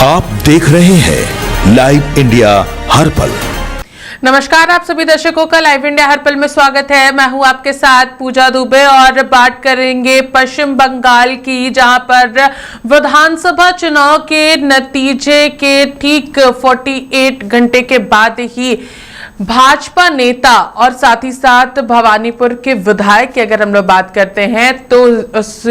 आप देख रहे हैं लाइव इंडिया हर पल। नमस्कार, आप सभी दर्शकों का लाइव इंडिया हर पल में स्वागत है। मैं हूं आपके साथ पूजा दुबे और बात करेंगे पश्चिम बंगाल की, जहां पर विधानसभा चुनाव के नतीजे के ठीक 48 घंटे के बाद ही भाजपा नेता और साथ ही साथ भवानीपुर के विधायक की अगर हम लोग बात करते हैं तो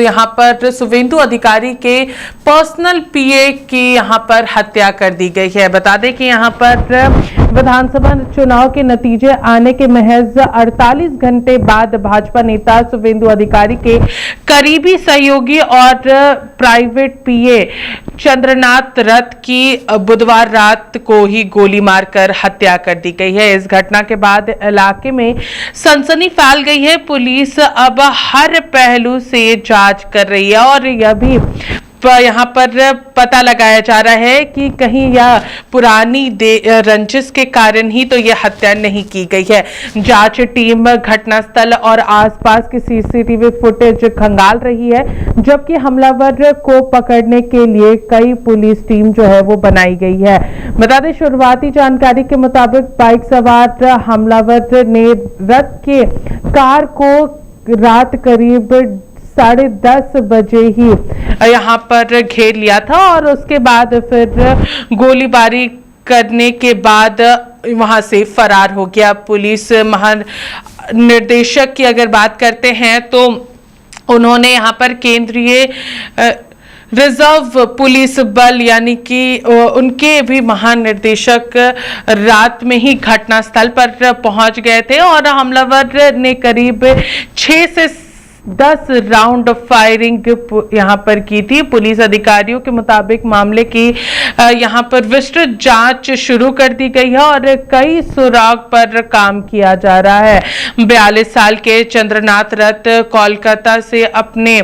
यहाँ पर शुभेंदु अधिकारी के पर्सनल पीए की यहाँ पर हत्या कर दी गई है। बता दें कि यहाँ पर विधानसभा चुनाव के नतीजे आने के महज 48 घंटे बाद भाजपा नेता शुभेंदु अधिकारी के करीबी सहयोगी और प्राइवेट पीए चंद्रनाथ रथ की बुधवार रात को ही गोली मारकर हत्या कर दी गई है। इस घटना के बाद इलाके में सनसनी फैल गई है। पुलिस अब हर पहलू से जांच कर रही है और यह भी यहाँ पर पता लगाया जा रहा है कि कहीं यह पुरानी रंजिश के कारण ही तो यह हत्या नहीं की गई है। जांच टीम घटनास्थल और आसपास की सीसीटीवी फुटेज खंगाल रही है, जबकि हमलावर को पकड़ने के लिए कई पुलिस टीम जो है वो बनाई गई है। बता दें, शुरुआती जानकारी के मुताबिक बाइक सवार हमलावर ने रथ के कार को रात करीब 10:30 बजे ही यहाँ पर घेर लिया था और उसके बाद फिर गोलीबारी करने के बाद वहां से फरार हो गया। पुलिस महानिदेशक की अगर बात करते हैं तो उन्होंने यहाँ पर केंद्रीय रिजर्व पुलिस बल यानी कि उनके भी महानिदेशक रात में ही घटनास्थल पर पहुंच गए थे और हमलावर ने करीब 6 से 10 राउंड फायरिंग यहां पर की थी। पुलिस अधिकारियों के मुताबिक मामले की यहां पर विस्तृत जांच शुरू कर दी गई है और कई सुराग पर काम किया जा रहा है। 42 साल के चंद्रनाथ रथ कोलकाता से अपने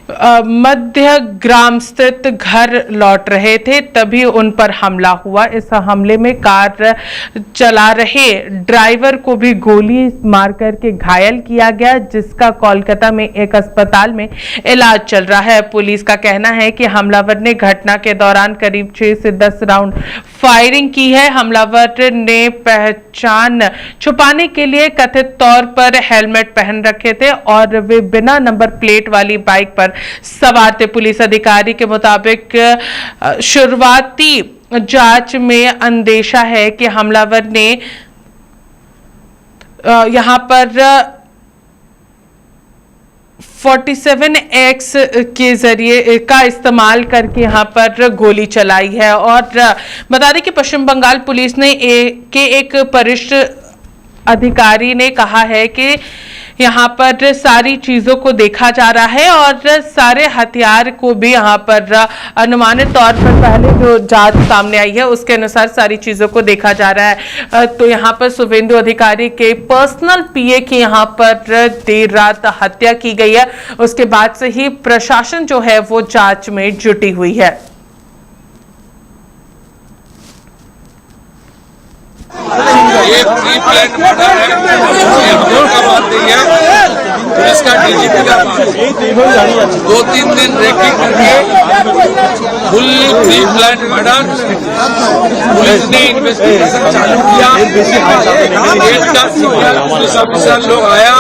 मध्य ग्राम स्थित घर लौट रहे थे, तभी उन पर हमला हुआ। इस हमले में कार चला रहे ड्राइवर को भी गोली मार करके घायल किया गया, जिसका कोलकाता में एक अस्पताल में इलाज चल रहा है। पुलिस का कहना है कि हमलावर ने घटना के दौरान करीब 6 से 10 राउंड फायरिंग की है। हमलावर ने पहचान छुपाने के लिए कथित तौर पर हेलमेट पहन रखे थे और वे बिना नंबर प्लेट वाली बाइक पर सवार थे। पुलिस अधिकारी के मुताबिक शुरुआती जांच में अंदेशा है कि हमलावर ने यहां पर 47X के जरिए का इस्तेमाल करके यहाँ पर गोली चलाई है। और बता दें कि पश्चिम बंगाल पुलिस ने एक वरिष्ठ अधिकारी ने कहा है कि यहाँ पर सारी चीजों को देखा जा रहा है और सारे हथियार को भी यहाँ पर अनुमानित तौर पर पहले जो जांच सामने आई है उसके अनुसार सारी चीजों को देखा जा रहा है। तो यहाँ पर शुभेंदु अधिकारी के पर्सनल पीए की यहाँ पर देर रात हत्या की गई है। उसके बाद से ही प्रशासन जो है वो जांच में जुटी हुई है। ये प्री प्लान मर्डर है, ये हम लोग का बात नहीं है, पुलिस का डीजीपी का बात है। 2-3 दिन रेकी करके fully pre plan murder police ने इन्वेस्टिगेशन चालू किया। केस का सीनियर पुलिस ऑफिसर लोग आया,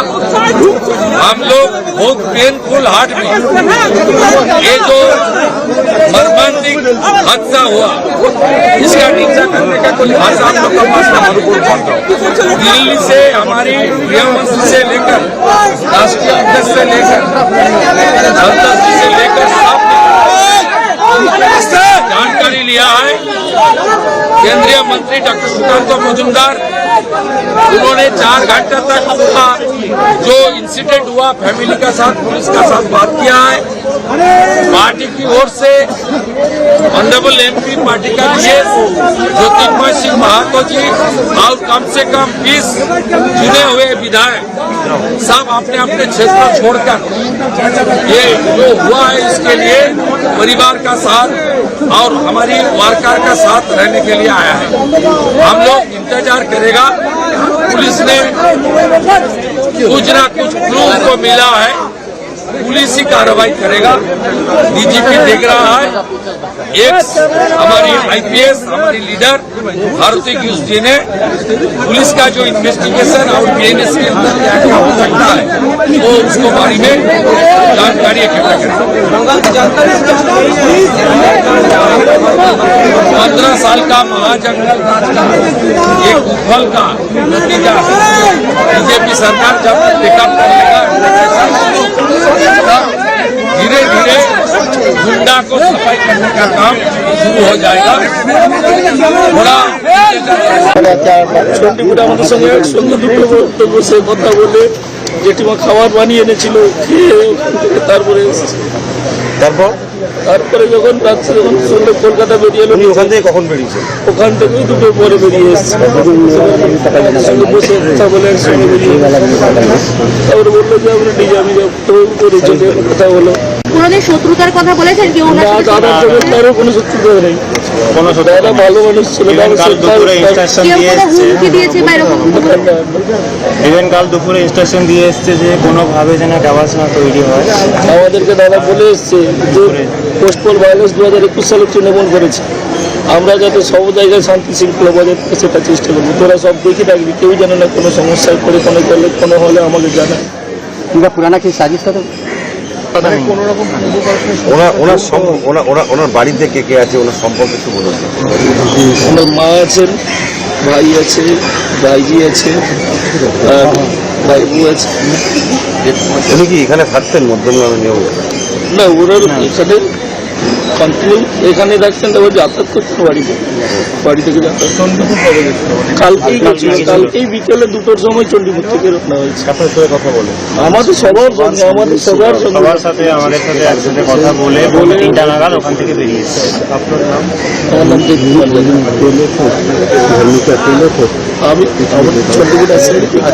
हम लोग बहुत पेनफुल हार्ट में ये जो मर्मांतिक हादसा हुआ इसका निंदा करने का कोई भाषा हम लोग का पास दिल्ली से हमारी गृह मंत्री से लेकर राष्ट्रीय अध्यक्ष से लेकर संसद जी से लेकर सब जानकारी लिया है। केंद्रीय मंत्री डॉक्टर सुकांत मजूमदार उन्होंने 4 घंटे तक पूरा जो इंसिडेंट हुआ फैमिली का साथ पुलिस का साथ बात किया है। पार्टी की ओर से ऑनरेबल एमपी पार्टी का विशेष ज्योतिर्मय सिंह महातो जी और कम से कम 20 चुने हुए विधायक सब अपने अपने क्षेत्र छोड़कर ये जो हुआ है इसके लिए परिवार का साथ और हमारी वार्कर का साथ रहने के लिए आया है। हम लोग इंतजार करेगा। पुलिस ने कुछ ना कुछ क्लू को मिला है पुलिस ही कार्रवाई करेगा। डीजीपी देख रहा है, एक हमारी आईपीएस हमारी लीडर भारती घोष जी ने पुलिस का जो इन्वेस्टिगेशन और बीएनएस के अंदर क्या क्या हो सकता है वो उसको बारे में जानकारी इकट्ठा करेगा। 15 साल का महाजंगल राज का ये कुफल का नतीजा बीजेपी सरकार जब टेकअप कर लेगा, धीरे धीरे गुंडा को सफाई करने का काम शुरू हो जाएगा। थोड़ा চণ্ডীপুরে আমাদের সঙ্গে একসঙ্গে দুটো বসে কথা বলে জেঠিমা খাবার বানিয়ে এনেছিল, খেয়ে ওখান থেকে তারপরে এসেছি। তারপরে যখন রাত্রে যখন শুনলে কলকাতা বেরিয়ে এলো, ওখান থেকে কখন বেরিয়েছে? ওখান থেকে দুটো পরে বেরিয়ে এসেছি। সঙ্গে বসে কথা বলে একসঙ্গে বেরিয়ে তারপরে বললো যে আমরা আমি টোল করে চলে কথা বলো। কোনোদিন শত্রুতার কথা বলেছেন কি? না, দাদার জন্য তারও কোনো শত্রুতা নেই, কোনো দাদা ভালো মানুষ ছিল। হুমকি দিয়েছে বা এরকম কাল দুপুরে স্টেশন দিয়ে এসছে যে কোনোভাবে যেন আওয়াজ না তৈরি হয়। আমাদেরকে দাদা বলে এসছে যে পোস্টপল ভায়োলেন্স 2021 সালে তৃণমূল করেছে, আমরা যাতে সব জায়গায় শান্তি শৃঙ্খলা বজায় থাকে সেটা চেষ্টা করবো। তোরা সব দেখে থাকবি, কেউ জানে না কোনো সমস্যায় পড়ে কোনো করলে কোনো হলে আমাকে জানা। কিংবা পুরানা কি সাজিশ তো ওনার বাড়িতে কে কে আছে, ওনার সম্পর্কে একটু বলুন। আমার মা আছেন, ভাই আছে, ভাইজি আছে, আর ভাইবু আছে। উনি কি এখানে থাকতেন মধ্যমগ্রামে নিয়ে? না, ওরা এখানে কন্টিনিউ এখানে থাকতেন, তারপর যাতায়াত করতেন বাড়ি থেকে যাতায়াত। কালকেই বিকেলে 2টোর সময় চণ্ডীপুর থেকে রওনা হয়েছে। আপনার সাথে কথা বলে আমাদের সবার সঙ্গে সবার সাথে আমাদের সাথে একসাথে কথা বলে 3টা নাগাদ ওখান থেকে বেরিয়েছে। আপনার নাম? আমার নাম দেবকুমার জানা। আমি চণ্ডীপুর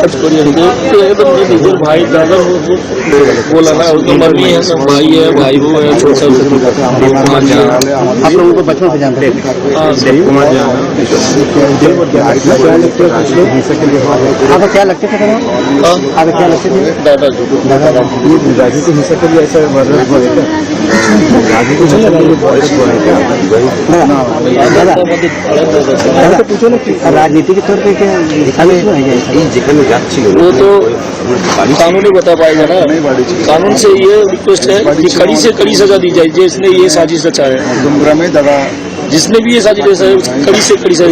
কাজ করি, एकदम নিজের ভাই দাদা बोला ना, वो तो मम्मी है, सब भाई है, भाई वो है, छोटा आप लोगों को बचपन से जानते हैं? देवकुमार जाना। आपको क्या लगते थे? आपको क्या लगते थे? दादा जो राजू को हिंसा के लिए ऐसा राजू को पूछो ना, राजनीति के तौर पे क्या যেখানে যাচ্ছিল वो तो कानून ही बता पाएगा ना। कानून से ये रिक्वेस्ट है कि कड़ी से कड़ी सजा दी जाए जिसने ये साजिश रचा है। जिसने भी ये साजिश रचा है कड़ी से कड़ी सजा,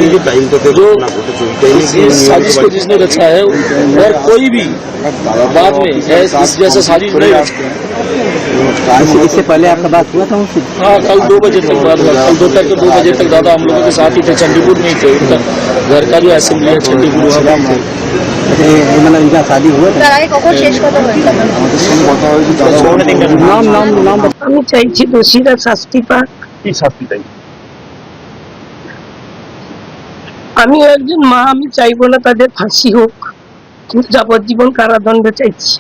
जो इस साजिश को जिसने रचा है, और कोई भी बाद में इस जैसा साजिश नहीं रचता। इससे पहले आपका बात हुआ था उनसे? हाँ, कल 2 बजे तक बात हुआ। कल दोपहर के 2 बजे तक दादा हम लोगों के साथ ही थे, चंडीपुर में ही थे। उनका घर का जो असेंबली है चंडीपुर, वहाँ थे। मतलब इनका शादी हुआ था? তার আগে কখন শেষ কথা হয়েছিল? নাম আমি চাইছি দোষীরা শাস্তি পাক। কি শাস্তি চাই? আমি একজন মা, আমি চাইবো না তাদের ফাঁসি হোক, কিন্তু যাবজ্জীবন কারাদণ্ড চাইছি।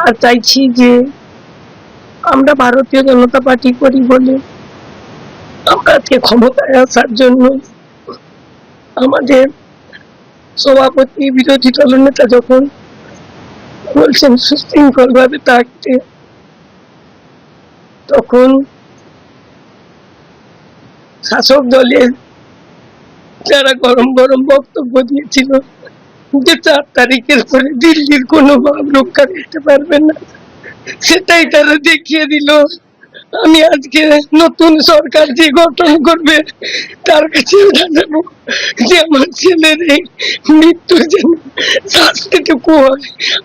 আর চাইছি যে আমরা ভারতীয় জনতা পার্টি করি বলে আমরা আজকে ক্ষমতায় আসার জন্য আমাদের সভাপতি বিরোধী দলনেতা যখন বলছেন সুশৃঙ্খল ভাবে থাকতে, তখন শাসক দলের যারা গরম গরম বক্তব্য দিয়েছিল যে 4 তারিখের পরে দিল্লির কোনো ভাব রক্ষা করতে পারবে না, সেটাই তারা দেখিয়ে দিল। আমি আজকে নতুন সরকার যে গঠন করবে তার কাছে জানাবো যে আমার ছেলের এই মৃত্যু যেন শাস্তিটুকু হয়।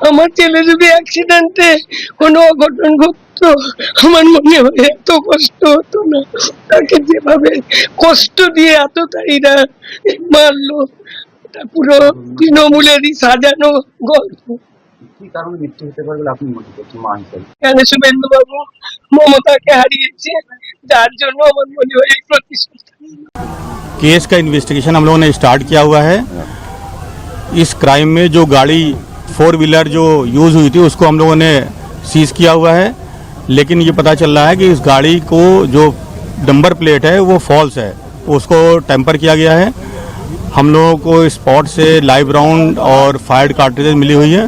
আমার ছেলে যদি অ্যাক্সিডেন্টে কোনো অঘটন ঘটতো, আমার মনে হয় এত কষ্ট হতো না। তাকে যেভাবে কষ্ট দিয়ে এতটাইরা মারলো, এটা পুরো তৃণমূলেরই সাজানো গল্প। শুভেন্দু বাবু মমতাকে হারিয়েছে, যার জন্য আমার মনে হয় এই প্রতিশ্রুতি। केस का इन्वेस्टिगेशन हम लोगों ने स्टार्ट किया हुआ है। इस क्राइम में जो गाड़ी 4 व्हीलर जो यूज़ हुई थी उसको हम लोगों ने सीज किया हुआ है, लेकिन ये पता चल रहा है कि इस गाड़ी को जो नंबर प्लेट है वो फॉल्स है, उसको टेम्पर किया गया है। हम लोगों को स्पॉट से लाइव राउंड और फायर्ड कार्ट्रिजेज मिली हुई है।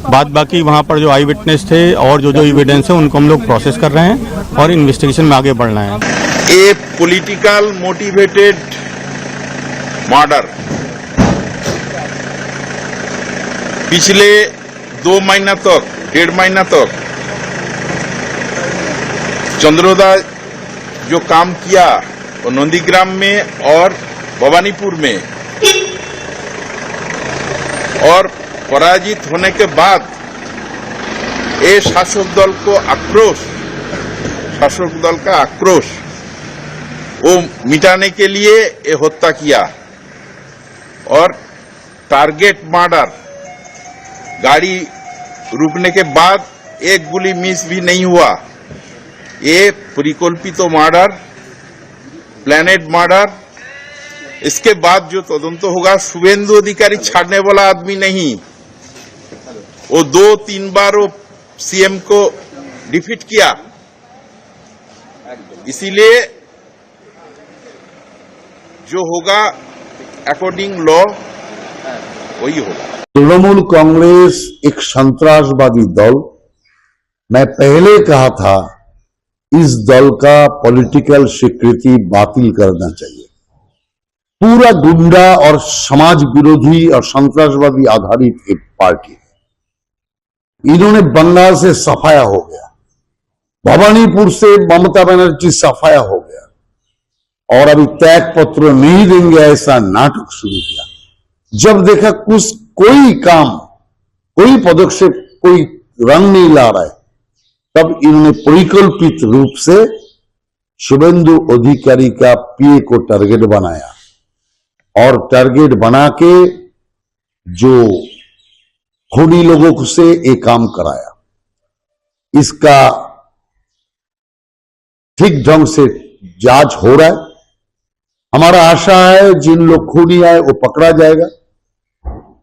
बाद बाकी वहाँ पर जो आई विटनेस थे और जो एविडेंस है उनको हम लोग प्रोसेस कर रहे हैं और इन्वेस्टिगेशन में आगे बढ़ना है। ये पॉलिटिकल मोटिवेटेड मर्डर पिछले 2 महीना तक 1.5 महीना तक चंद्रोदा जो काम किया वो नंदीग्राम में और भवानीपुर में, और पराजित होने के बाद ये शासक दल का आक्रोश वो मिटाने के लिए ये हत्या किया और टारगेट मर्डर, गाड़ी रुकने के बाद एक गोली मिस भी नहीं हुआ। ये परिकल्पित मर्डर, प्लानेट मर्डर। इसके बाद जो तदंत होगा, शुभेंदु अधिकारी छाड़ने वाला आदमी नहीं, वो 2-3 बार वो सीएम को डिफीट किया, इसीलिए जो होगा अकॉर्डिंग लॉ वही होगा। तृणमूल कांग्रेस एक संतरासवादी दल, मैं पहले कहा था इस दल का पॉलिटिकल स्वीकृति बातिल करना चाहिए। पूरा गुंडा और समाज विरोधी और संतरासवादी आधारित एक पार्टी, इन्होंने बंगाल से सफाया हो गया, भवानीपुर से ममता बनर्जी सफाया हो गया, और अभी त्याग पत्र नहीं देंगे ऐसा नाटक शुरू किया। जब देखा कोई काम, कोई पदक्षेप, कोई रंग नहीं ला रहा है, तब इन्होंने परिकल्पित रूप से शुभेंदु अधिकारी का पीए को टारगेट बनाया और टारगेट बना के जो खूनी लोगों से एक काम कराया। इसका ठीक ढंग से जांच हो रहा है। हमारा आशा है जिन लोग खूनी आए वो पकड़ा जाएगा,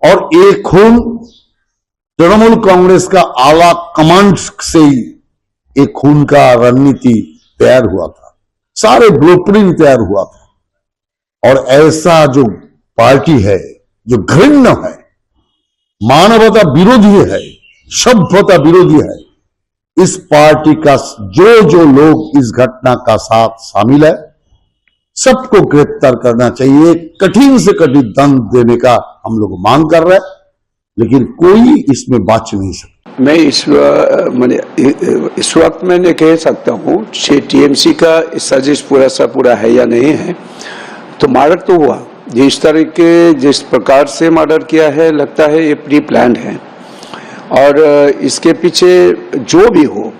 और एक खून तृणमूल कांग्रेस का आला कमांड से ही एक खून का रणनीति तैयार हुआ था, सारे ब्लूप्रिंट तैयार हुआ था। और ऐसा जो पार्टी है जो घृण्य है, मानवता विरोधी है, सभ्यता विरोधी है, इस पार्टी का जो लोग इस घटना का साथ शामिल है, सबको गिरफ्तार करना चाहिए। कठिन से कठिन दंड देने का हम लोग मांग कर रहे हैं, लेकिन कोई इसमें बच नहीं सकता। मैं इस वक्त मैंने कह सकता हूँ टीएमसी का साजिश पूरा है या नहीं है। तो मर्डर तो हुआ, जिस प्रकार से मर्डर किया है, लगता है ये प्री प्लान्ड है, और इसके पीछे जो भी हो,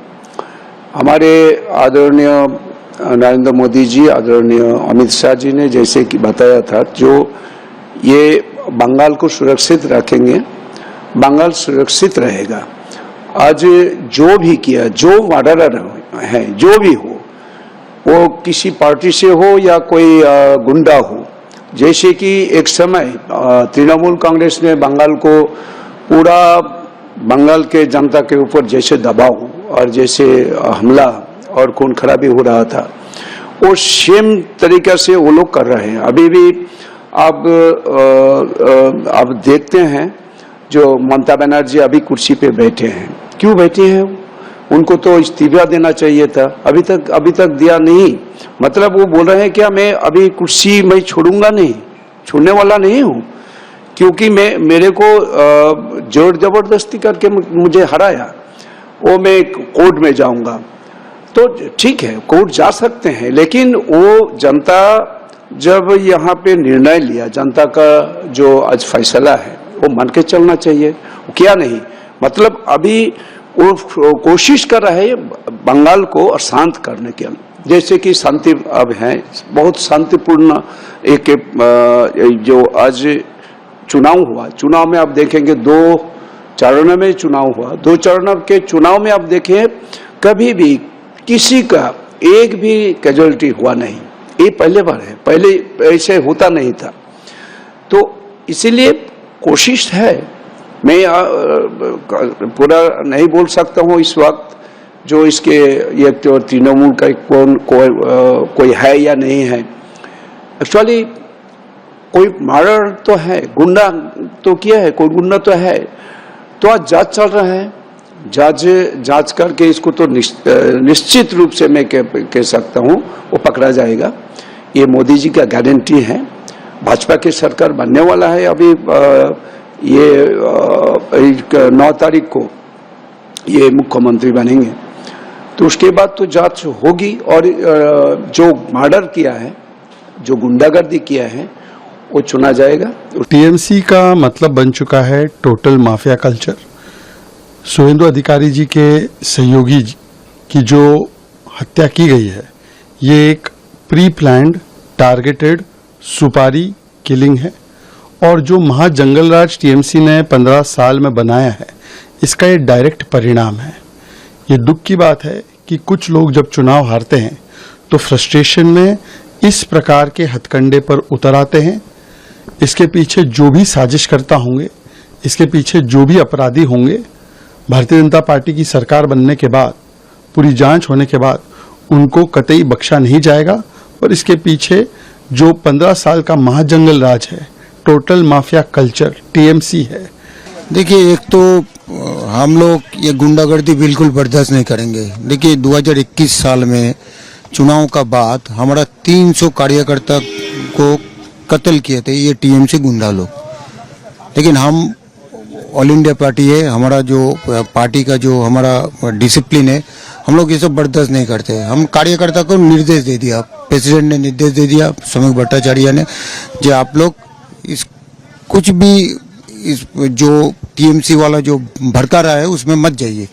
हमारे आदरणीय नरेंद्र मोदी जी, आदरणीय अमित शाह जी ने जैसे कि बताया था, जो ये बंगाल को सुरक्षित रखेंगे, बंगाल सुरक्षित रहेगा। आज जो भी किया, जो मर्डरर है, जो भी हो, वो किसी पार्टी से हो या कोई गुंडा हो, जैसे कि एक समय तृणमूल कांग्रेस ने बंगाल को पूरा बंगाल के जनता के ऊपर जैसे दबाव और जैसे हमला और खून खराबी हो रहा था, वो सेम तरीका से वो लोग कर रहे हैं। अभी भी आप देखते हैं जो ममता बनर्जी अभी कुर्सी पे बैठे हैं, क्यों बैठे हैं? उनको तो इस्तीफा देना चाहिए था, अभी तक दिया नहीं। मतलब वो बोल रहे हैं क्या, मैं अभी कुर्सी मैं छोड़ूंगा नहीं, छोड़ने वाला नहीं हूँ, क्योंकि मेरे को जोर जबरदस्ती करके मुझे हराया, वो मैं कोर्ट में जाऊंगा। तो ठीक है, कोर्ट जा सकते हैं, लेकिन वो जनता जब यहाँ पे निर्णय लिया, जनता का जो आज फैसला है, वो मान के चलना चाहिए। क्या नहीं, मतलब अभी वो कोशिश कर रहे हैं बंगाल को शांत करने के लिए, जैसे कि शांति अब है, बहुत शांतिपूर्ण एक जो आज चुनाव हुआ, चुनाव में आप देखेंगे 2 चरणों में चुनाव हुआ, 2 चरणों के चुनाव में आप देखें कभी भी किसी का एक भी कैजुअलिटी हुआ नहीं। ये पहले बार है, पहले ऐसे होता नहीं था। तो इसीलिए कोशिश है, मैं पूरा नहीं बोल सकता हूँ इस वक्त जो इसके ये तो तृणमूल का कोई है या नहीं है। एक्चुअली कोई मर्डर तो है, गुंडा तो किया है, कोई गुंडा तो है, तो आज जांच चल रहा है, जांच करके इसको तो निश्चित रूप से मैं कह सकता हूं वो पकड़ा जाएगा। ये मोदी जी का गारंटी है। भाजपा की सरकार बनने वाला है अभी, ये 9 तारीख को ये मुख्यमंत्री बनेंगे, तो उसके बाद तो जांच होगी और जो मर्डर किया है, जो गुंडागर्दी किया है, वो चुना जाएगा। टीएमसी का मतलब बन चुका है टोटल माफिया कल्चर। शुभेंदु अधिकारी जी के सहयोगी की जो हत्या की गई है, ये एक प्री प्लान्ड टारगेटेड सुपारी किलिंग है और जो महाजंगलराज टीएमसी ने 15 साल में बनाया है, इसका ये डायरेक्ट परिणाम है। ये दुख की बात है कि कुछ लोग जब चुनाव हारते हैं तो फ्रस्ट्रेशन में इस प्रकार के हथकंडे पर उतर आते हैं। इसके पीछे जो भी साजिश करता होंगे, इसके पीछे जो भी अपराधी होंगे, भारतीय जनता पार्टी की सरकार बनने के बाद, पूरी जांच होने के बाद उनको कतई बख्शा नहीं जाएगा। और इसके पीछे जो 15 साल का महाजंगल राज है, टोटल माफिया कल्चर टीएमसी है। देखिए, एक तो हम लोग ये गुंडागर्दी बिल्कुल बर्दाश्त नहीं करेंगे। देखिए, 2021 साल में चुनाव का बाद हमारा 300 कार्यकर्ता को कत्ल किए थे ये टीएमसी गुंडा लोग। लेकिन हम ऑल इंडिया पार्टी है, हमारा जो पार्टी का जो हमारा डिसिप्लिन है, हम लोग ये सब बर्दाश्त नहीं करते। हम कार्यकर्ता को निर्देश दे दिया, प्रेसिडेंट ने निर्देश दे दिया, सौमिक भट्टाचार्य ने, जो आप लोग इस कुछ भी इस जो टीएमसी वाला जो भड़का रहा है उसमें मत जाइए।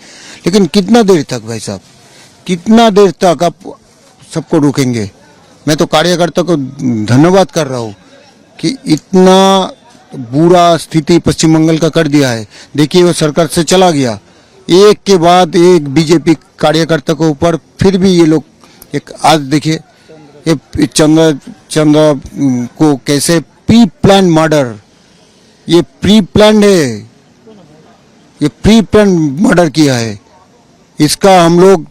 लेकिन कितना देर तक भाई साहब, कितना देर तक आप सबको रोकेंगे? मैं तो कार्यकर्ता को धन्यवाद कर रहा हूँ कि इतना बुरा स्थिति पश्चिम बंगाल का कर दिया है। देखिए, वो सरकार से चला गया, एक के बाद एक बीजेपी कार्यकर्ता को ऊपर, फिर भी ये लोग एक आज देखिए ये चंद्र को कैसे प्री प्लान मर्डर, ये प्री प्लान है, ये प्री प्लान मर्डर किया है। इसका हम लोग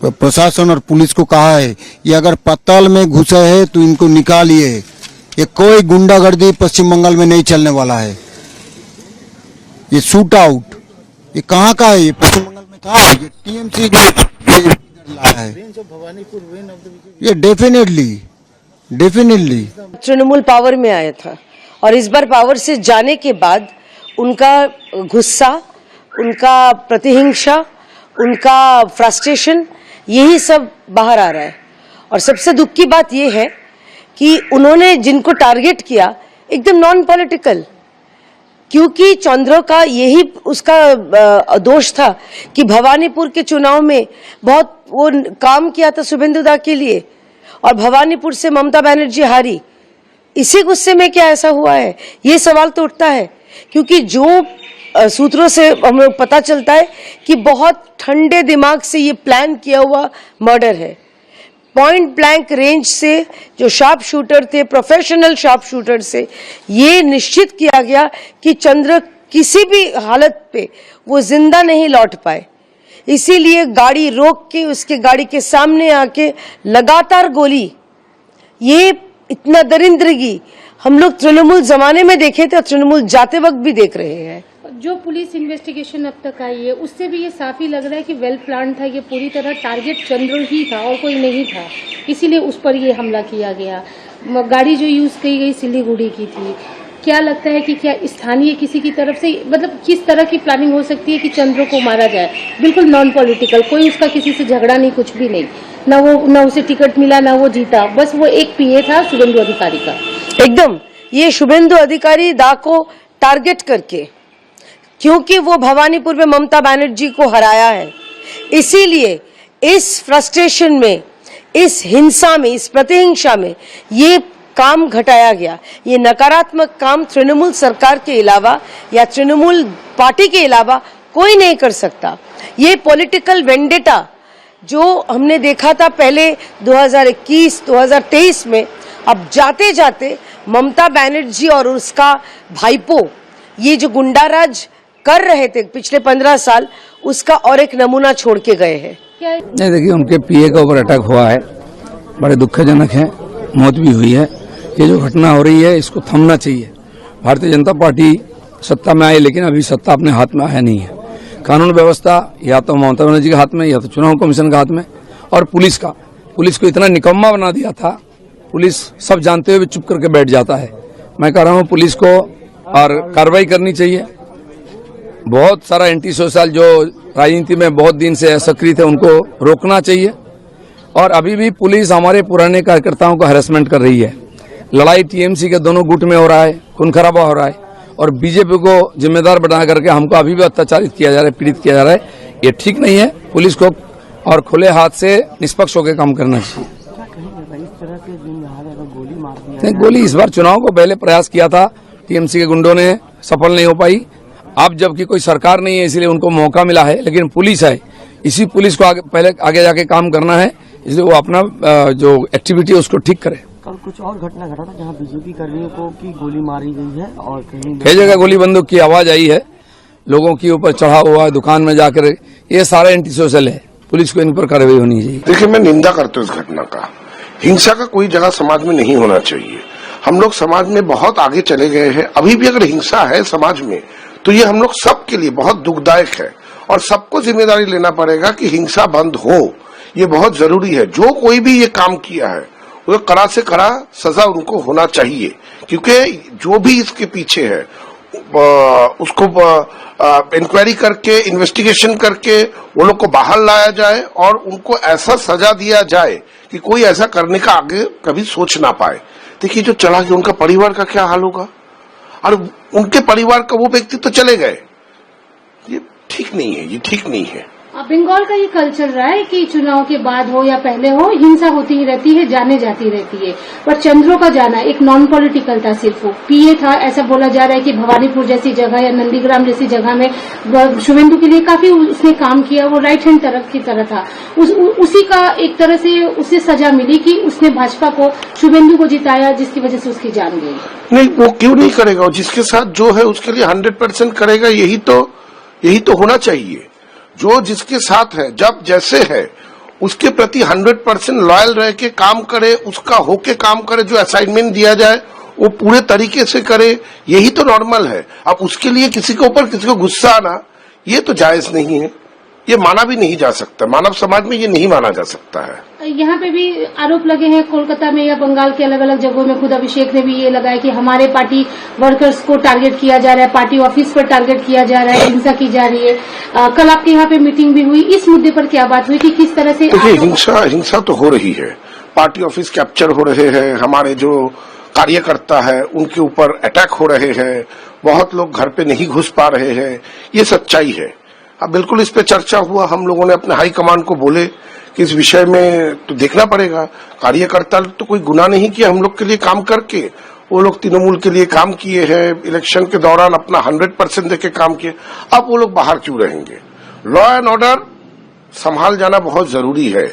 प्रशासन और पुलिस को कहा है, ये अगर पाताल में घुसा है तो इनको निकालिए। ये कोई गुंडागर्दी पश्चिम बंगाल में नहीं चलने वाला है। ये शूट आउट ये कहाँ का है? ये पश्चिम बंगाल में था, ये टीएमसी लाया है। ये डेफिनेटली तृणमूल पावर में आया था और इस बार पावर से जाने के बाद उनका गुस्सा, उनका प्रतिहिंसा, उनका फ्रस्ट्रेशन, यही सब बाहर आ रहा है। और सबसे दुख की बात यह है कि उन्होंने जिनको टारगेट किया एकदम नॉन पॉलिटिकल, क्योंकि चंद्र का यही उसका दोष था कि भवानीपुर के चुनाव में बहुत वो काम किया था शुभेंदु दा के लिए और भवानीपुर से ममता बनर्जी हारी। इसी गुस्से में क्या ऐसा हुआ है, ये सवाल तो उठता है। क्योंकि जो सूत्रों से हमें पता चलता है कि बहुत ठंडे दिमाग से ये प्लान किया हुआ मर्डर है। पॉइंट ब्लैंक रेंज से जो शार्प शूटर थे, प्रोफेशनल शार्प शूटर से ये निश्चित किया गया कि चंद्र किसी भी हालत पे वो जिंदा नहीं लौट पाए। इसीलिए गाड़ी रोक के उसके गाड़ी के सामने आके लगातार गोली, ये इतना दरिंदगी हम लोग तृणमूल जमाने में देखे थे और तृणमूल जाते वक्त भी देख रहे हैं। जो पुलिस इन्वेस्टिगेशन अब तक आई है उससे भी ये साफ ही लग रहा है कि वेल प्लान था, ये पूरी तरह टारगेट चंद्र ही था और कोई नहीं था, इसीलिए उस पर ये हमला किया गया। गाड़ी जो यूज की गई सिलीगुड़ी की थी। क्या लगता है कि क्या स्थानीय किसी की तरफ से, मतलब किस तरह की प्लानिंग हो सकती है कि चंद्र को मारा जाए? बिल्कुल नॉन पॉलिटिकल, कोई उसका किसी से झगड़ा नहीं, कुछ भी नहीं, ना उसे टिकट मिला, ना वो जीता, बस वो एक पीए था शुभेंदु अधिकारी का। एकदम ये शुभेंदु अधिकारी दा को टारगेट करके, क्योंकि वो भवानीपुर में ममता बनर्जी को हराया है, इसीलिए इस फ्रस्ट्रेशन में, इस हिंसा में, इस प्रतिहिंसा में ये काम घटाया गया। ये नकारात्मक काम तृणमूल सरकार के अलावा या तृणमूल पार्टी के अलावा कोई नहीं कर सकता। ये पॉलिटिकल वेंडेटा जो हमने देखा था पहले 2021-2023 में, अब जाते जाते ममता बनर्जी और उसका भाईपो ये जो गुंडाराज कर रहे थे पिछले 15 साल, उसका और एक नमूना छोड़ के गए हैं। नहीं, देखिए, उनके पीए के ऊपर अटैक हुआ है, बड़े दुखजनक है, मौत भी हुई है। ये जो घटना हो रही है इसको थमना चाहिए। भारतीय जनता पार्टी सत्ता में आए, लेकिन अभी सत्ता अपने हाथ में आया नहीं है। कानून व्यवस्था या तो ममता बनर्जी के हाथ में, या तो चुनाव कमीशन के हाथ में, और पुलिस को इतना निकम्मा बना दिया था। पुलिस सब जानते हुए चुप करके बैठ जाता है। मैं कह रहा हूं पुलिस को और कार्रवाई करनी चाहिए। बहुत सारा एंटी सोशल जो राजनीति में बहुत दिन से सक्रिय थे उनको रोकना चाहिए। और अभी भी पुलिस हमारे पुराने कार्यकर्ताओं को हैरेसमेंट कर रही है। लड़ाई टीएमसी के दोनों गुट में हो रहा है, खून खराबा हो रहा है, और बीजेपी को जिम्मेदार बना करके हमको अभी भी अत्याचारित किया जा रहा है, पीड़ित किया जा रहा है। ये ठीक नहीं है। पुलिस को और खुले हाथ से निष्पक्ष होकर काम करना चाहिए। नहीं, गोली इस बार चुनाव को पहले प्रयास किया था, टीएमसी के गुंडों ने, सफल नहीं हो पाई। अब जबकि कोई सरकार नहीं है इसलिए उनको मौका मिला है, लेकिन पुलिस है, इसी पुलिस को आगे जाके काम करना है, इसलिए वो अपना जो एक्टिविटी है उसको ठीक करे। कल कुछ और घटना घटा था जहां बीजेपी कर्मियों को की गोली मारी गई है और कई जगह गोली बंदूक की आवाज आई है, लोगों के ऊपर चढ़ा हुआ है, दुकान में जाकर, ये सारा एंटी सोशल है। पुलिस को इन पर कार्रवाई होनी चाहिए। देखिए, मैं निंदा करता हूँ इस घटना का। हिंसा का कोई जगह समाज में नहीं होना चाहिए। हम लोग समाज में बहुत आगे चले गए हैं। अभी भी अगर हिंसा है समाज में तो ये हम लोग सबके लिए बहुत दुखदायक है, और सबको जिम्मेदारी लेना पड़ेगा कि हिंसा बंद हो। ये बहुत जरूरी है। जो कोई भी ये काम किया है वो कड़ा से कड़ा सजा उनको होना चाहिए, क्योंकि जो भी इसके पीछे है उसको इंक्वायरी करके, इन्वेस्टिगेशन करके वो लोग को बाहर लाया जाए और उनको ऐसा सजा दिया जाए कि कोई ऐसा करने का आगे कभी सोच ना पाए। देखिए, जो चला गया उनका परिवार का क्या हाल होगा, और उनके परिवार का वो व्यक्ति तो चले गए। ये ठीक नहीं है, ये ठीक नहीं है। बंगाल का ये कल चल रहा है कि चुनाव के बाद हो या पहले हो, हिंसा होती ही रहती है, जाने जाती रहती है। पर चंद्रों का जाना एक नॉन पॉलिटिकल था, सिर्फ पीए था। ऐसा बोला जा रहा है कि भवानीपुर जैसी जगह या नंदीग्राम जैसी जगह में शुभेंदु के लिए काफी उसने काम किया, वो राइट हैंड तरफ की तरह था। उसी का एक तरह से उसे सजा मिली कि उसने भाजपा को, शुभेंदु को जिताया, जिसकी वजह से उसकी जान गई। नहीं, वो क्यों नहीं करेगा? जिसके साथ जो है उसके लिए 100% करेगा। यही तो होना चाहिए। जो जिसके साथ है, जब जैसे है, उसके प्रति 100% लॉयल रह के काम करे, उसका होके काम करे। जो असाइनमेंट दिया जाए वो पूरे तरीके से करे, यही तो नॉर्मल है। अब उसके लिए किसी के ऊपर किसी को गुस्सा आना, ये तो जायज नहीं है। ये माना भी नहीं जा सकता। मानव समाज में ये नहीं माना जा सकता है। यहाँ पे भी आरोप लगे हैं कोलकाता में या बंगाल के अलग अलग जगहों में। खुद अभिषेक ने भी ये लगाया कि हमारे पार्टी वर्कर्स को टारगेट किया जा रहा है, पार्टी ऑफिस पर टारगेट किया जा रहा है, हिंसा की जा रही है। कल आपके यहाँ पे मीटिंग भी हुई, इस मुद्दे पर क्या बात हुई कि किस तरह से? देखिए, हिंसा तो हो रही है। पार्टी ऑफिस कैप्चर हो रहे हैं, हमारे जो कार्यकर्ता है उनके ऊपर अटैक हो रहे हैं, बहुत लोग घर पे नहीं घुस पा रहे हैं। ये सच्चाई है। अब बिल्कुल इस पे चर्चा हुआ। हम लोगों ने अपने हाईकमान को बोले कि इस विषय में तो देखना पड़ेगा। कार्यकर्ता तो कोई गुनाह नहीं किया हम लोग के लिए काम करके। वो लोग तृणमूल के लिए काम किए हैं, इलेक्शन के दौरान अपना 100% देके काम किए। अब वो लोग बाहर क्यों रहेंगे? लॉ एंड ऑर्डर संभाल जाना बहुत जरूरी है।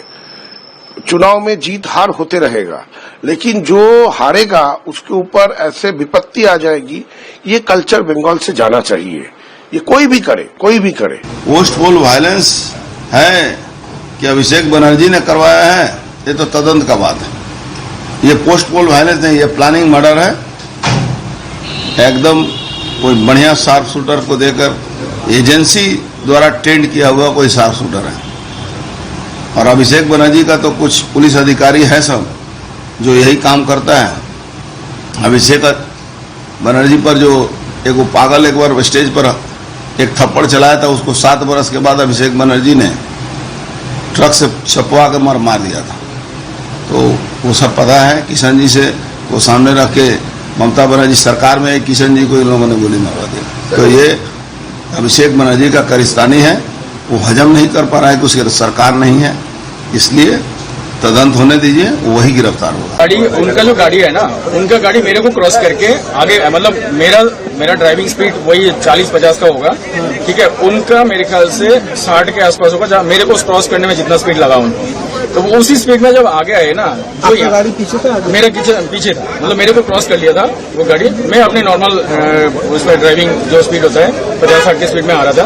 चुनाव में जीत हार होते रहेगा, लेकिन जो हारेगा उसके ऊपर ऐसे विपत्ति आ जाएगी। ये कल्चर बंगाल से जाना चाहिए। ये कोई भी करे। पोस्ट पोल वायलेंस है कि अभिषेक बनर्जी ने करवाया है, ये तो तदंत का बात है। ये पोस्ट पोल वायलेंस नहीं, ये प्लानिंग मर्डर है। एकदम कोई बढ़िया शार्प शूटर को देकर एजेंसी द्वारा ट्रेंड किया हुआ कोई शार्प शूटर है। और अभिषेक बनर्जी का तो कुछ पुलिस अधिकारी है सब जो यही काम करता है। अभिषेक बनर्जी पर जो एक वो पागल एक बार स्टेज पर एक थप्पड़ चलाया था, उसको 7 बरस के बाद अभिषेक बनर्जी ने ट्रक से छपवा कर मार दिया था। तो वो सब पता है। किशन जी से वो सामने रख के ममता बनर्जी सरकार में किशन जी को इन लोगों ने गोली मारवा दिया। तो ये अभिषेक बनर्जी का करिस्तानी है। वो हजम नहीं कर पा रहा है कि उसकी सरकार नहीं है, इसलिए तदंत होने दीजिए, वही गिरफ्तार होगा। गाड़ी, उनका जो गाड़ी है ना, उनका गाड़ी मेरे को क्रॉस करके आगे, मतलब मेरा ड्राइविंग स्पीड वही 40-50 का होगा, ठीक है। उनका मेरे ख्याल से 60 के आसपास होगा, जहाँ मेरे को क्रॉस करने में जितना स्पीड लगा उनको। तो वो उसी स्पीड में जब आगे आए ना, जो गाड़ी पीछे था, मेरा पीछे था, मतलब मेरे को क्रॉस कर लिया था वो गाड़ी। मैं अपने नॉर्मल उसमें ड्राइविंग जो स्पीड होता है 50-60 की स्पीड में आ रहा था।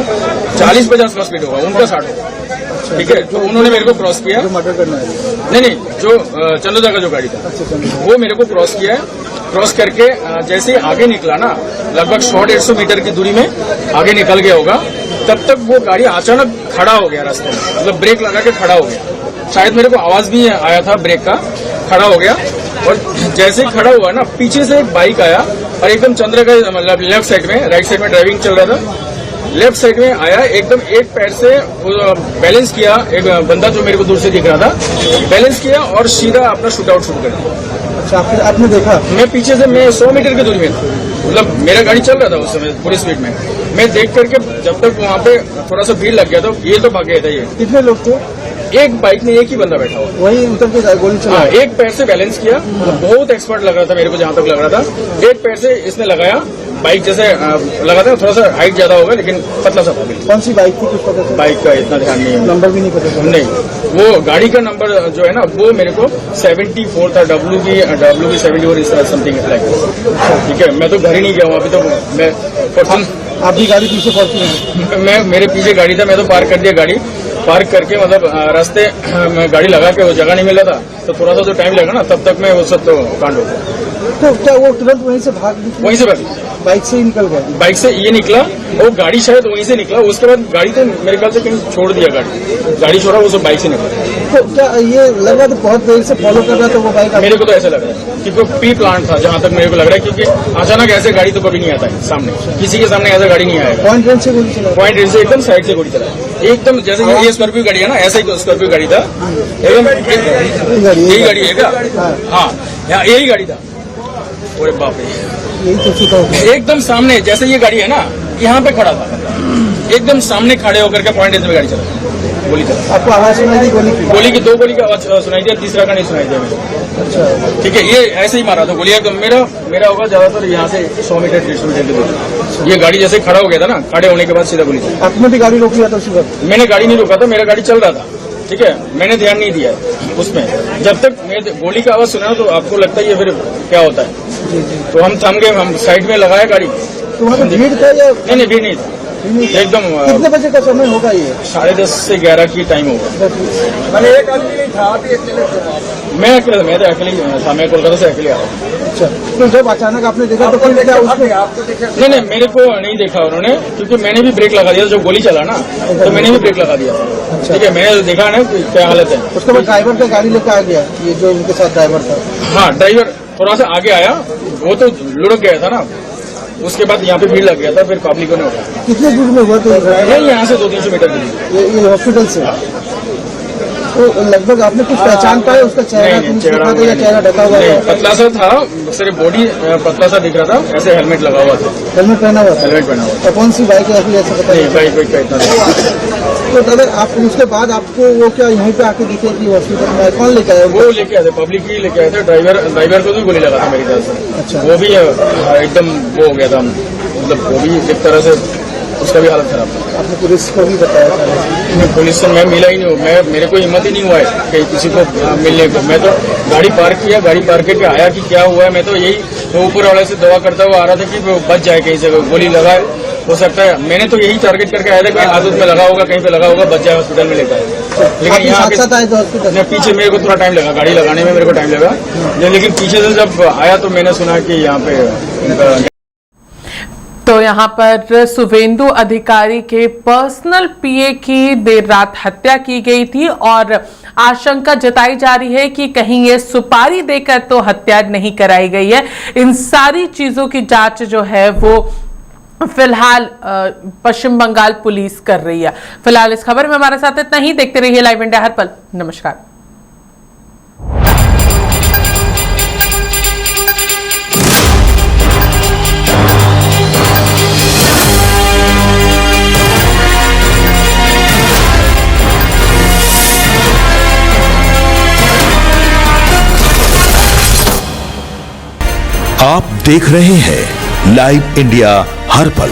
40-50 का स्पीड होगा, उनका 60 होगा, ठीक है। तो उन्होंने मेरे को क्रॉस किया। मर्डर करना है नहीं, जो चंदोदा का जो गाड़ी था वो मेरे को क्रॉस किया है। क्रॉस करके जैसे ही आगे निकला ना, लगभग 100-150 मीटर की दूरी में आगे निकल गया होगा, तब तक वो गाड़ी अचानक खड़ा हो गया रास्ते में, मतलब ब्रेक लगा के खड़ा हो गया। शायद मेरे को आवाज भी आया था ब्रेक का, खड़ा हो गया। और जैसे ही खड़ा हुआ ना, पीछे से एक बाइक आया और एकदम चंद्र का मतलब लेफ्ट साइड में, राइट साइड में ड्राइविंग चल रहा था, लेफ्ट साइड में आया, एकदम एक पैर से बैलेंस किया। एक बंदा जो मेरे को दूर से दिख रहा था, बैलेंस किया और सीधा अपना शूट आउट शुरू कर दिया। अच्छा, आपने देखा? मैं पीछे से, मैं 100 मीटर की दूरी में था, मतलब मेरा गाड़ी चल रहा था उस समय पूरी स्पीड में। मैं देख करके जब तक वहाँ पे थोड़ा सा भीड़ लग गया तो ये तो भाग गया था। ये कितने लोग थे? एक बाइक में एक ही बंदा बैठा हुआ, वही उतर के गोली चला। हाँ, एक पैर से बैलेंस किया, बहुत एक्सपर्ट लग रहा था मेरे को, जहां तक लग रहा था। एक पैर से इसने लगाया, बाइक जैसे लगा था, थोड़ा सा हाइट ज्यादा होगा लेकिन पतला सा था। कौन सी बाइक थी, कुछ पता था? बाइक का इतना ध्यान नहीं है, नंबर भी नहीं पता था? नहीं, वो गाड़ी का नंबर जो है ना, वो मेरे को 74 था, WB 74 समथिंग लाइक। ठीक है, मैं तो घर ही नहीं गया हूँ अभी तो। मैं आपकी गाड़ी पीछे फॉर्च्यूनर? मैं, मेरे पीछे गाड़ी था, मैं तो पार्क कर दिया गाड़ी। पार्क करके मतलब रास्ते में गाड़ी लगा के वो जगह नहीं मिल रहा था, तो थोड़ा सा जो टाइम लगा ना, तब तक मैं वो सब तो कांड हो गया। तो क्या वो तुरंत वहीं से भाग निकला? वहीं से भाग, बाइक से ही निकल गया? बाइक से ये निकला, वो गाड़ी शायद वहीं से निकला। उसके बाद गाड़ी तो मेरे ख्याल से कहीं छोड़ दिया, गाड़ी छोड़ा, वो सब बाइक से निकला। तो क्या ये लग रहा था बहुत देर से फॉलो कर रहा था वो बाइक? मेरे को तो ऐसा लग रहा है कि कोई प्री प्लान था, जहां तक मेरे को लग रहा है, क्योंकि अचानक ऐसे गाड़ी तो कभी नहीं आता है सामने, किसी के सामने ऐसा गाड़ी नहीं आएगा। पॉइंट रेंज से गोली चला? पॉइंट रेंज से एकदम साइड से गोली चला, एकदम जैसे ये स्कॉर्पियो गाड़ी है ना, ऐसा ही स्कॉर्पियो गाड़ी था एकदम। यही गाड़ी है क्या? हाँ, यही गाड़ी था। अरे बाप रे, एकदम सामने जैसे ये गाड़ी है ना, यहाँ पे खड़ा था, एकदम सामने खड़े होकर के पॉइंट रेंज में गाड़ी चला, गोली चला। आपको आवाज सुनाई दी गोली की? गोली की 2 गोली की आवाज सुनाई दिया, तीसरा का नहीं सुनाई दिया मुझे। अच्छा, ठीक है, ये ऐसे ही मारा था गोली। तो मेरा होगा ज्यादातर यहाँ से 100 मीटर 150 मीटर की दूरी। ये गाड़ी जैसे खड़ा हो गया था ना, खड़े होने के बाद सीधा गोली चला। आपने भी गाड़ी रोक लिया था उसी वक्त? मैंने गाड़ी नहीं रोका था, मेरा गाड़ी चल रहा था। ठीक है, मैंने ध्यान नहीं दिया उसमें। जब तक मैं गोली की आवाज सुना तो आपको लगता है ये फिर क्या होता है, तो हम थम गए, हम साइड में लगाया गाड़ी। तो वहाँ भीड़ था या? नहीं, भीड़ नहीं था एकदम। कितने बजे का समय होगा ये? 10:30 से 11 की टाइम होगा। एक आदमी नहीं था, मैं अकेले, मैं तो अकेले था, मैं कोलकाता से अकेले आया। अच्छा, तो जब अचानक आपने देखा तो फिर क्या उसने? नहीं, मेरे को नहीं देखा उन्होंने, क्योंकि मैंने भी ब्रेक लगा दिया। जब गोली चला ना, तो मैंने भी ब्रेक लगा दिया। ठीक है, मैंने देखा ना क्या हालत है। उसके बाद ड्राइवर का गाड़ी लेकर आ गया, ये जो इनके साथ ड्राइवर था? हाँ, ड्राइवर थोड़ा सा आगे आया, वो तो लुढ़क गया था ना। उसके बाद यहाँ पे भीड़ लग गया था, फिर पब्लिक ने उठाया। कितने दूर में हुआ? तो नहीं, यहाँ से 200-300 मीटर दूर, ये हॉस्पिटल से। तो लगभग आपने कुछ पहचान पाया उसका चेहरा? चेहरा ढका हुआ है? पतला सा था, सिर्फ बॉडी पतला सा दिख रहा था, ऐसे हेलमेट लगा हुआ था। हेलमेट पहना हुआ था? हेलमेट पहना हुआ था। तो कौन सी बाइक है अभी ऐसा बताइए? बाइक का इतना। तो दादा, आप उसके बाद आपको वो क्या यहीं पे आके दिखे कि हॉस्पिटल में? कौन लेके आया? वो लेके आए थे, पब्लिक ही लेके आए थे। ड्राइवर को भी गोली लगा था मेरी तरफ से। अच्छा, वो भी एकदम वो हो गया था, मतलब वो भी एक तरह से उसका भी हालत खराब था। आपने पुलिस को भी बताया था? पुलिस से मैं मिला ही नहीं हूँ, मेरे को हिम्मत ही नहीं हुआ है कहीं किसी को मिलने को। मैं तो गाड़ी पार्क किया, गाड़ी पार्क करके आया कि क्या हुआ है। मैं तो यही ऊपर वाले से दुआ करता हुआ आ रहा था कि वो बच जाए, कहीं से गोली लगाए हो सकता है। मैंने तो यही टारगेट करके आया था कि हाथ में लगा होगा, कहीं पे लगा होगा, बच जाए, हॉस्पिटल में लेकर आए। लेकिन यहाँ के पीछे मेरे को थोड़ा टाइम लगा, गाड़ी लगाने में मेरे को टाइम लगा। लेकिन पीछे से जब आया तो मैंने सुना कि यहाँ पे। तो यहाँ पर शुभेंदु अधिकारी के पर्सनल पीए की देर रात हत्या की गई थी और आशंका जताई जा रही है कि कहीं ये सुपारी देकर तो हत्या नहीं कराई गई है। इन सारी चीजों की जांच जो है वो फिलहाल पश्चिम बंगाल पुलिस कर रही है। फिलहाल इस खबर में हमारे साथ इतना ही। देखते रहिए लाइव इंडिया हर पल। नमस्कार। आप देख रहे हैं लाइव इंडिया हर पल।